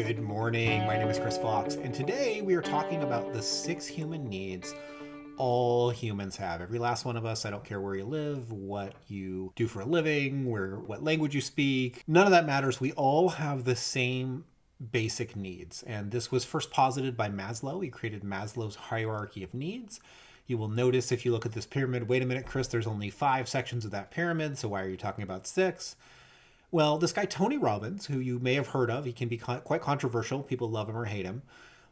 Good morning. My name is Chris Fox, and today we are talking about the 6 human needs all humans have. Every last one of us, I don't care where you live, what you do for a living, what language you speak, none of that matters. We all have the same basic needs. And this was first posited by Maslow. He created Maslow's hierarchy of needs. You will notice if you look at this pyramid, wait a minute, Chris, there's only 5 sections of that pyramid, so why are you talking about 6? Well, this guy, Tony Robbins, who you may have heard of, he can be quite controversial. People love him or hate him.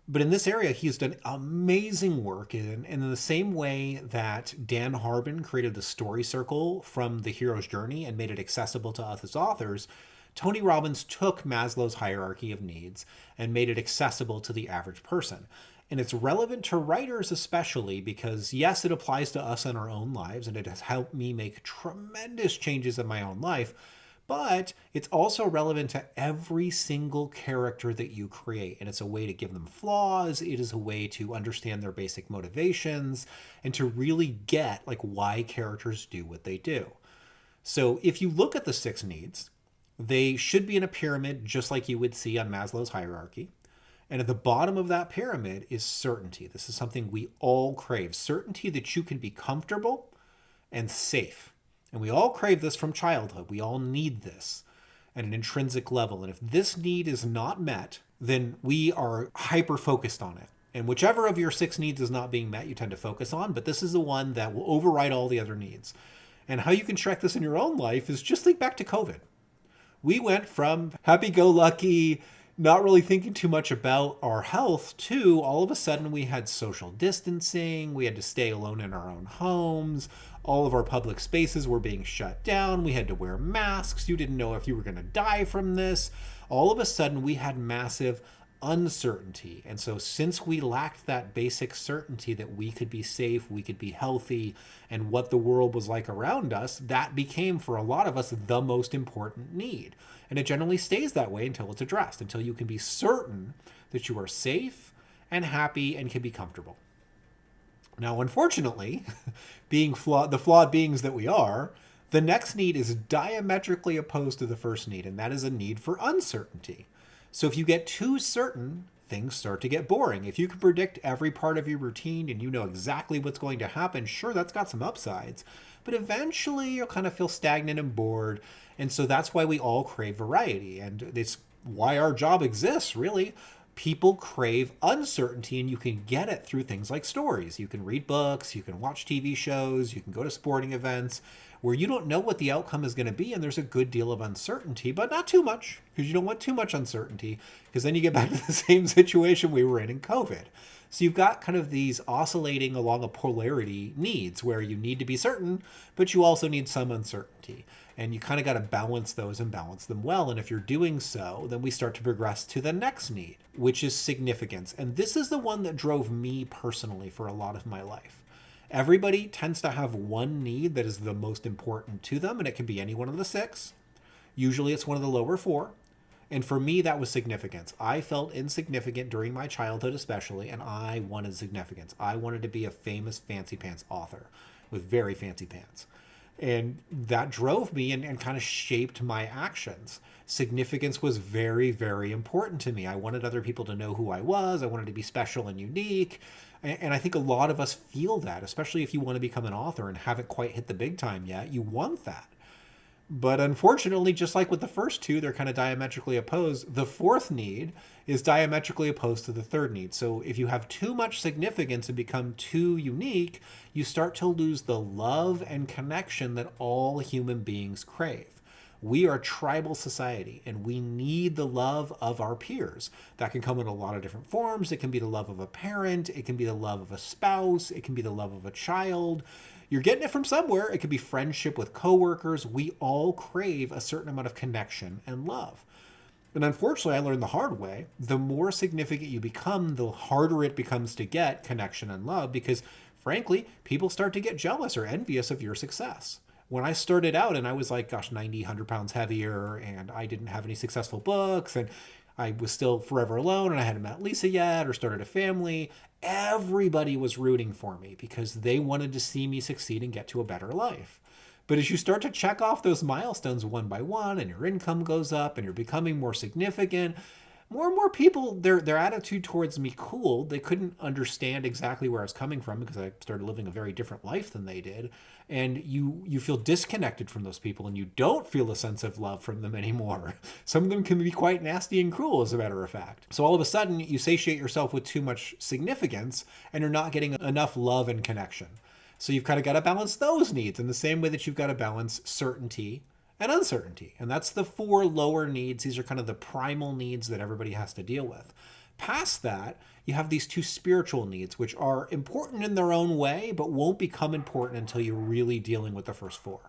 But in this area, he's done amazing work. And in the same way that Dan Harbin created the story circle from the hero's journey and made it accessible to us as authors, Tony Robbins took Maslow's hierarchy of needs and made it accessible to the average person. And it's relevant to writers especially because, yes, it applies to us in our own lives, and it has helped me make tremendous changes in my own life. But it's also relevant to every single character that you create. And it's a way to give them flaws. It is a way to understand their basic motivations and to really get like why characters do what they do. So if you look at the 6 needs, they should be in a pyramid just like you would see on Maslow's hierarchy. And at the bottom of that pyramid is certainty. This is something we all crave. Certainty that you can be comfortable and safe. And we all crave this from childhood. We all need this at an intrinsic level. And if this need is not met, then we are hyper focused on it. And whichever of your 6 needs is not being met, you tend to focus on. But this is the one that will override all the other needs. And how you can track this in your own life is just think back to COVID. We went from happy-go-lucky, not really thinking too much about our health, to all of a sudden we had social distancing, we had to stay alone in our own homes, all of our public spaces were being shut down, we had to wear masks, you didn't know if you were going to die from this. All of a sudden we had massive uncertainty. And so since we lacked that basic certainty that we could be safe, we could be healthy, and what the world was like around us, that became for a lot of us the most important need. And it generally stays that way until it's addressed, until you can be certain that you are safe and happy and can be comfortable. Now, unfortunately, the flawed beings that we are, the next need is diametrically opposed to the first need, and that is a need for uncertainty. So if you get too certain, things start to get boring. If you can predict every part of your routine and you know exactly what's going to happen, sure, that's got some upsides. But eventually you'll kind of feel stagnant and bored. And so that's why we all crave variety. And it's why our job exists, really. People crave uncertainty, and you can get it through things like stories. You can read books, you can watch TV shows, you can go to sporting events where you don't know what the outcome is going to be, and there's a good deal of uncertainty, but not too much, because you don't want too much uncertainty, because then you get back to the same situation we were in COVID. So you've got kind of these oscillating along a polarity needs where you need to be certain, but you also need some uncertainty. And you kind of got to balance those and balance them well. And if you're doing so, then we start to progress to the next need, which is significance. And this is the one that drove me personally for a lot of my life. Everybody tends to have one need that is the most important to them, and it can be any one of the 6. Usually it's one of the lower 4. And for me, that was significance. I felt insignificant during my childhood especially, and I wanted significance. I wanted to be a famous fancy pants author with very fancy pants. And that drove me and kind of shaped my actions. Significance was very, very important to me. I wanted other people to know who I was. I wanted to be special and unique. And I think a lot of us feel that, especially if you want to become an author and haven't quite hit the big time yet. You want that. But unfortunately, just like with the first 2, they're kind of diametrically opposed. The 4th need is diametrically opposed to the 3rd need. So if you have too much significance and become too unique, you start to lose the love and connection that all human beings crave. We are a tribal society, and we need the love of our peers. That can come in a lot of different forms. It can be the love of a parent. It can be the love of a spouse. It can be the love of a child. You're getting it from somewhere. It could be friendship with coworkers. We all crave a certain amount of connection and love. And unfortunately, I learned the hard way. The more significant you become, the harder it becomes to get connection and love because, frankly, people start to get jealous or envious of your success. When I started out and I was like, 90, 100 pounds heavier, and I didn't have any successful books, and I was still forever alone, and I hadn't met Lisa yet or started a family, everybody was rooting for me because they wanted to see me succeed and get to a better life. But as you start to check off those milestones one by one and your income goes up and you're becoming more significant, more and more people, their attitude towards me cooled. They couldn't understand exactly where I was coming from because I started living a very different life than they did. And you feel disconnected from those people, and you don't feel a sense of love from them anymore. Some of them can be quite nasty and cruel, as a matter of fact. So all of a sudden, you satiate yourself with too much significance, and you're not getting enough love and connection. So you've kind of got to balance those needs in the same way that you've got to balance certainty and uncertainty. And that's the 4 lower needs. These are kind of the primal needs that everybody has to deal with. Past that, you have these 2 spiritual needs, which are important in their own way, but won't become important until you're really dealing with the first 4.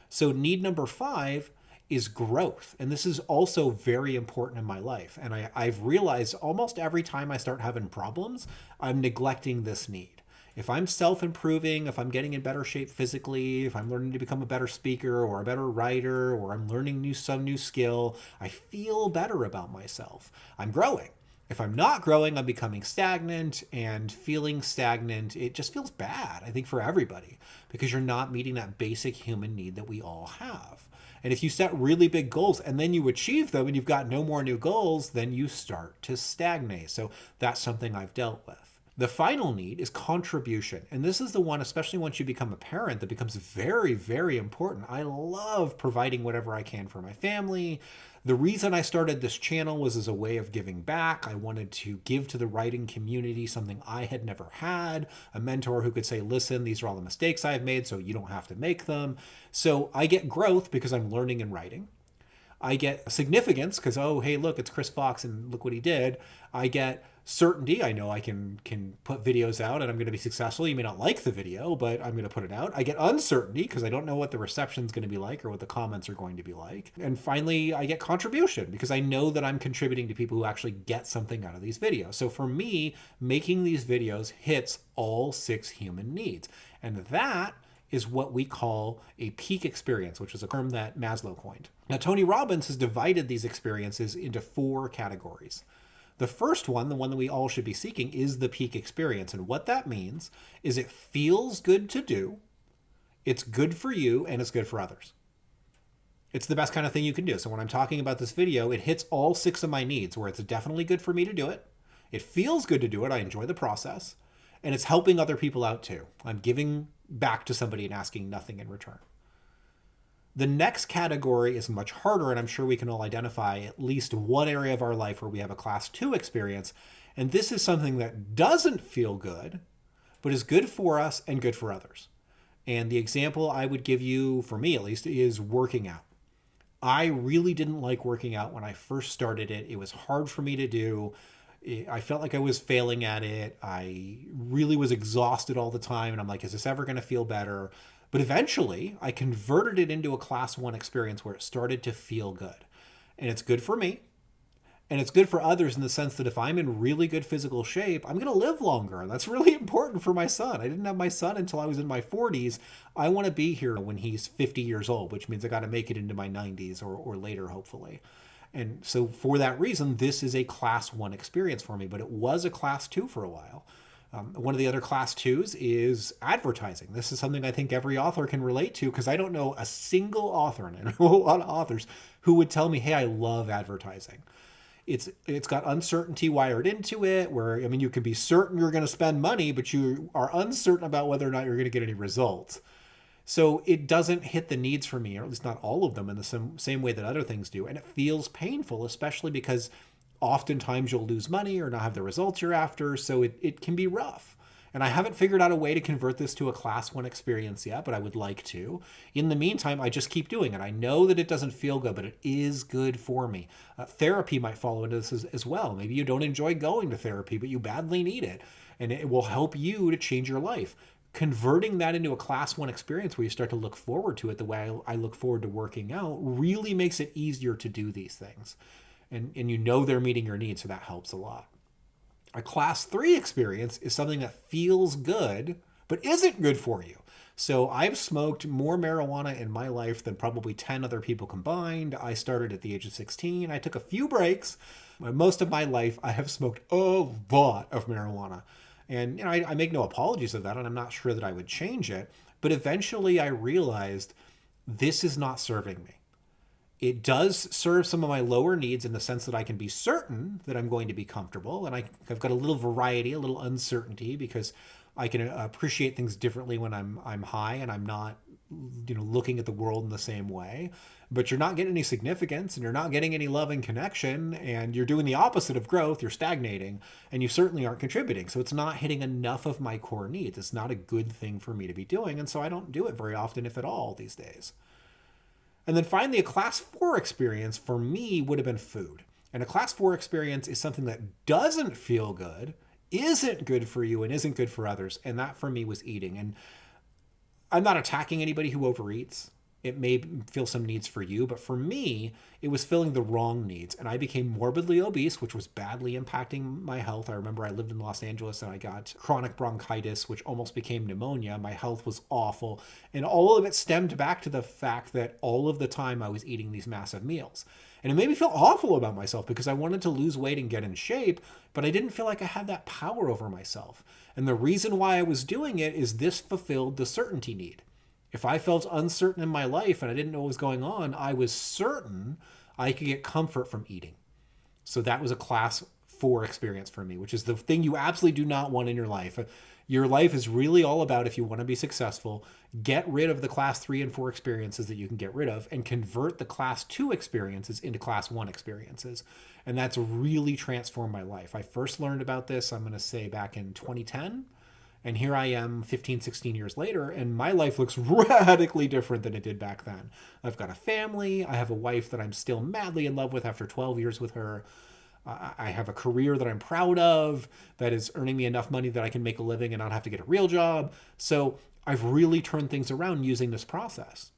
So need number 5 is growth. And this is also very important in my life. And I've realized almost every time I start having problems, I'm neglecting this need. If I'm self-improving, if I'm getting in better shape physically, if I'm learning to become a better speaker or a better writer, or I'm learning some new skill, I feel better about myself. I'm growing. If I'm not growing, I'm becoming stagnant, and feeling stagnant, it just feels bad, I think, for everybody, because you're not meeting that basic human need that we all have. And if you set really big goals and then you achieve them and you've got no more new goals, then you start to stagnate. So that's something I've dealt with. The final need is contribution. And this is the one, especially once you become a parent, that becomes very, very important. I love providing whatever I can for my family. The reason I started this channel was as a way of giving back. I wanted to give to the writing community something I had never had, a mentor who could say, listen, these are all the mistakes I've made, so you don't have to make them. So I get growth because I'm learning and writing. I get significance because, oh, hey, look, it's Chris Fox and look what he did. I get certainty. I know I can put videos out and I'm going to be successful. You may not like the video, but I'm going to put it out. I get uncertainty because I don't know what the reception is going to be like or what the comments are going to be like. And finally, I get contribution because I know that I'm contributing to people who actually get something out of these videos. So for me, making these videos hits all 6 human needs. And that is what we call a peak experience, which is a term that Maslow coined. Now, Tony Robbins has divided these experiences into 4 categories. The first one, the one that we all should be seeking, is the peak experience. And what that means is it feels good to do, it's good for you, and it's good for others. It's the best kind of thing you can do. So when I'm talking about this video, it hits all 6 of my needs, where it's definitely good for me to do it. It feels good to do it. I enjoy the process. And it's helping other people out too. I'm giving back to somebody and asking nothing in return. The next category is much harder, and I'm sure we can all identify at least one area of our life where we have a class 2 experience. And this is something that doesn't feel good, but is good for us and good for others. And the example I would give you, for me at least, is working out. I really didn't like working out when I first started it. It was hard for me to do. I felt like I was failing at it. I really was exhausted all the time. And I'm like, is this ever going to feel better? But eventually I converted it into a class 1 experience where it started to feel good. And it's good for me. And it's good for others in the sense that if I'm in really good physical shape, I'm going to live longer. And that's really important for my son. I didn't have my son until I was in my 40s. I want to be here when he's 50 years old, which means I got to make it into my 90s or later, hopefully. And so for that reason, this is a class 1 experience for me, but it was a class 2 for a while. One of the other class 2s is advertising. This is something I think every author can relate to because I don't know a single author, and I know a lot of authors, who would tell me, hey, I love advertising. It's got uncertainty wired into it where, I mean, you can be certain you're going to spend money, but you are uncertain about whether or not you're going to get any results. So it doesn't hit the needs for me, or at least not all of them, in the same way that other things do. And it feels painful, especially because oftentimes you'll lose money or not have the results you're after. So it can be rough. And I haven't figured out a way to convert this to a class 1 experience yet, but I would like to. In the meantime, I just keep doing it. I know that it doesn't feel good, but it is good for me. Therapy might follow into this as well. Maybe you don't enjoy going to therapy, but you badly need it. And it will help you to change your life. Converting that into a class 1 experience where you start to look forward to it the way I look forward to working out really makes it easier to do these things. And you know they're meeting your needs, so that helps a lot. A class 3 experience is something that feels good, but isn't good for you. So I've smoked more marijuana in my life than probably 10 other people combined. I started at the age of 16. I took a few breaks. Most of my life, I have smoked a lot of marijuana. And you know, I make no apologies of that, and I'm not sure that I would change it. But eventually I realized this is not serving me. It does serve some of my lower needs in the sense that I can be certain that I'm going to be comfortable, and I've got a little variety, a little uncertainty, because I can appreciate things differently when I'm high and I'm not, looking at the world in the same way. But you're not getting any significance, and you're not getting any love and connection, and you're doing the opposite of growth. You're stagnating, and you certainly aren't contributing. So it's not hitting enough of my core needs. It's not a good thing for me to be doing, and so I don't do it very often, if at all, these days. And then finally, a class 4 experience for me would have been food. And a class 4 experience is something that doesn't feel good, isn't good for you, and isn't good for others. And that for me was eating. And I'm not attacking anybody who overeats. It may fill some needs for you, but for me, it was filling the wrong needs. And I became morbidly obese, which was badly impacting my health. I remember I lived in Los Angeles and I got chronic bronchitis, which almost became pneumonia. My health was awful. And all of it stemmed back to the fact that all of the time I was eating these massive meals. And it made me feel awful about myself because I wanted to lose weight and get in shape, but I didn't feel like I had that power over myself. And the reason why I was doing it is this fulfilled the certainty need. If I felt uncertain in my life and I didn't know what was going on, I was certain I could get comfort from eating. So that was a class 4 experience for me, which is the thing you absolutely do not want in your life. Your life is really all about, if you want to be successful, get rid of the class 3 and 4 experiences that you can get rid of and convert the class 2 experiences into class 1 experiences. And that's really transformed my life. I first learned about this, I'm going to say, back in 2010. And here I am 15, 16 years later, and my life looks radically different than it did back then. I've got a family. I have a wife that I'm still madly in love with after 12 years with her. I have a career that I'm proud of, that is earning me enough money that I can make a living and not have to get a real job. So I've really turned things around using this process.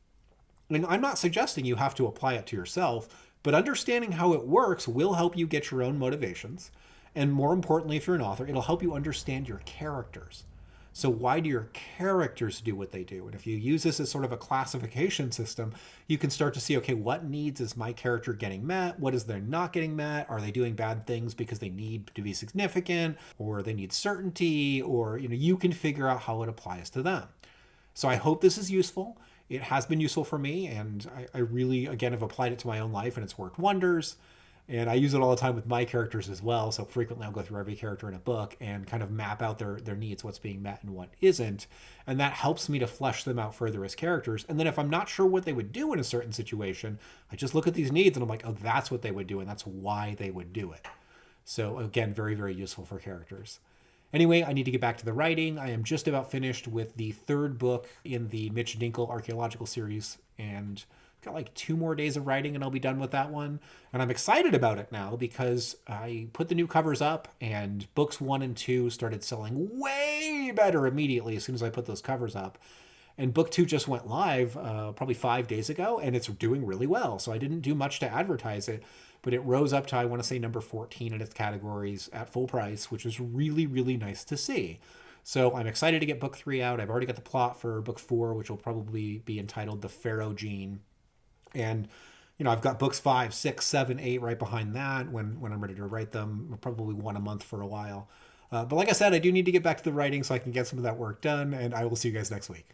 And I'm not suggesting you have to apply it to yourself, but understanding how it works will help you get your own motivations. And more importantly, if you're an author, it'll help you understand your characters. So why do your characters do what they do? And if you use this as sort of a classification system, you can start to see, okay, what needs is my character getting met? What is they're not getting met? Are they doing bad things because they need to be significant, or they need certainty, or you can figure out how it applies to them. So I hope this is useful. It has been useful for me, and I really, again, have applied it to my own life, and it's worked wonders. And I use it all the time with my characters as well. So frequently I'll go through every character in a book and kind of map out their needs, what's being met and what isn't. And that helps me to flesh them out further as characters. And then if I'm not sure what they would do in a certain situation, I just look at these needs and I'm like, oh, that's what they would do. And that's why they would do it. So again, very, very useful for characters. Anyway, I need to get back to the writing. I am just about finished with the 3rd book in the Mitch Dinkle archaeological series. And got like 2 more days of writing and I'll be done with that one. And I'm excited about it now because I put the new covers up and books 1 and 2 started selling way better immediately as soon as I put those covers up. And book 2 just went live probably 5 days ago and it's doing really well. So I didn't do much to advertise it, but it rose up to, I want to say, number 14 in its categories at full price, which is really, really nice to see. So I'm excited to get book 3 out. I've already got the plot for book 4, which will probably be entitled The Pharaoh Gene. And, I've got books 5, 6, 7, 8 right behind that when I'm ready to write them. I'll probably 1 a month for a while. But like I said, I do need to get back to the writing so I can get some of that work done. And I will see you guys next week.